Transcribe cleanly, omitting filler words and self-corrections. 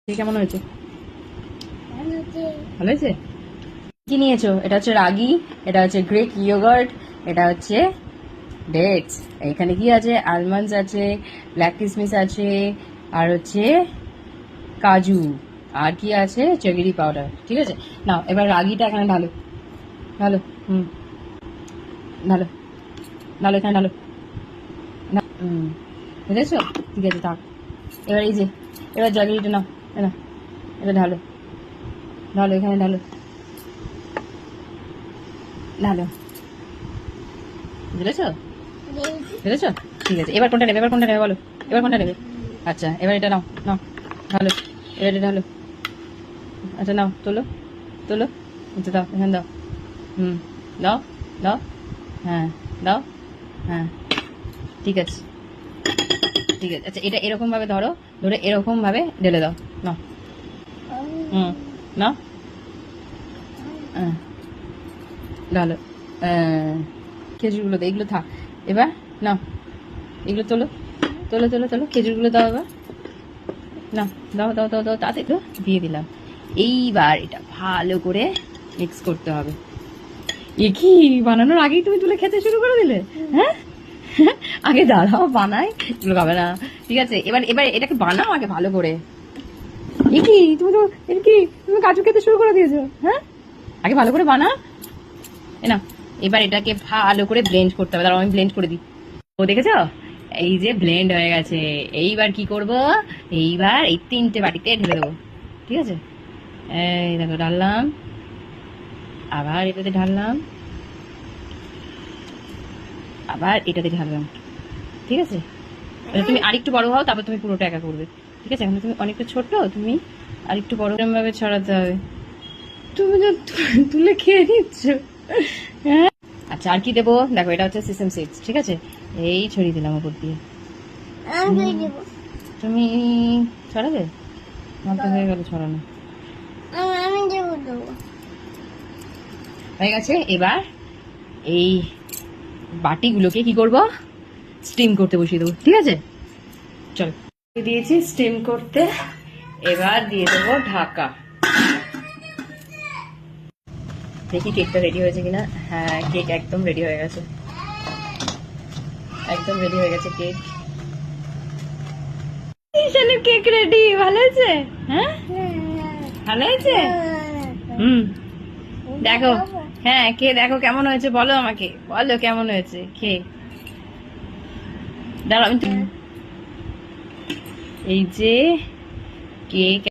কেমন হয়েছে? ভালো হয়েছে। কি নিয়েছো? এটা হচ্ছে রাগি, এটা হচ্ছে গ্রিক ইয়োগার্ট, এটা হচ্ছে ডেটস। এখানে কি আছে? আলমন্ডস আছে, ব্ল্যাক কিসমিস আছে, আর হচ্ছে কাজু, আর কি আছে? চেগরি পাউডার। ঠিক আছে, নাও এবার রাগিটা এখানে ঢালো। ঢালো। হুম, ঢালো ঢালো, এখানে ঢালো। বুঝেছো? ঠিক আছে, থাক। এবার এই যে, এবার জাগরিটা নাও, না এটা ঢালো। ঢালো, এখানে ঢালো। ঢালো, বুঝেছো? বুঝেছো? ঠিক আছে, এবার কোনটা নেবে? এবার কোনটা নেবে বলো? এবার কোনটা নেবে? আচ্ছা, এবার এটা নাও, নাও ঢালো। এবার এটা ঢালো। আচ্ছা, নাও, তোলো, তোলো। আচ্ছা, দাও, এখানে দাও। হুম, দাও, দাও। হ্যাঁ, দাও। হ্যাঁ, ঠিক আছে, ঠিক আছে। আচ্ছা, এটা এরকম ভাবে ধরো, ধরে এরকম ভাবে ঢেলে দাও। নাও। হুম, নাও। হ্যাঁ, ঢালো। খেজুরগুলো দাও, এগুলো থাক। এবার নাও, এগুলো তোলো, তোলো, তোলো, তোলো। খেজুরগুলো দাও এবার। না, দাও, দাও, দাও, দাও, তাতে তো দিয়ে দিলাম। এইবার এটা ভালো করে মিক্স করতে হবে। এ কি, বানানোর আগেই তুমি তুলে খেতে শুরু করে দিলে? হ্যাঁ, আগে দাঁড়াও, বানাই। এগুলো খাবে না। ঠিক আছে, এবার এবার এটাকে বানাও আগে ভালো করে। এ কি, তুমি তো, এ কি, তুমি কাজু খেতে শুরু করে দিয়েছো? হ্যাঁ, আগে ভালো করে বানাও। এ না, এবার এটাকে ভালো করে ব্লেন্ড করতে হবে। দাঁড়াও, আমি ব্লেন্ড করে দিই। ও, দেখেছো? এই যে ব্লেন্ড হয়ে গেছে। এইবার কি করব? এইবার এই 3টে বাটিতে ঢেলে দেবো। ঠিক আছে, এই দেখো ঢাললাম, আবার এটাতে ঢাললাম, আবার এটাতে ঢাললাম। ঠিক আছে, এবার তুমি আরেকটু বড় হও, তারপর তুমি পুরোটা একা করবে। ঠিক আছে, এখন তুমি অনেকটা ছোট, তুমি আরেকটু বড় ভাবে ছড়াতে হবে। তুমি তো তুলে খেয়ে নিচ্ছ। হ্যাঁ, আচ্ছা, আর কি দেবো দেখো, এটা হচ্ছে সিসেম সিডস। ঠিক আছে, এই ছড়িয়ে দিলাম উপর দিয়ে। তুমি ছড়াবে? আমার তো হয়ে গেল ছড়ানো। হয়ে গেছে। এবার এই বাটিগুলোকে কি করব? স্টিম করতে বসিয়ে দেবো। ঠিক আছে, চলো। দিয়েছি স্টিম করতে, এবার দিয়ে দেবো ঢাকা। দেখি কেকটা রেডি হয়েছে কিনা। হ্যাঁ, কেক একদম রেডি হয়ে গেছে, একদম রেডি হয়ে গেছে কেক। ঈশানের কেক রেডি। ভালো হয়েছে? হ্যাঁ, ভালো হয়েছে। হুম, দেখো। হ্যাঁ, খেয়ে দেখো কেমন হয়েছে, বলো আমাকে, বলো কেমন হয়েছে খেয়ে। দাঁড়াও, আমি এই যে কেক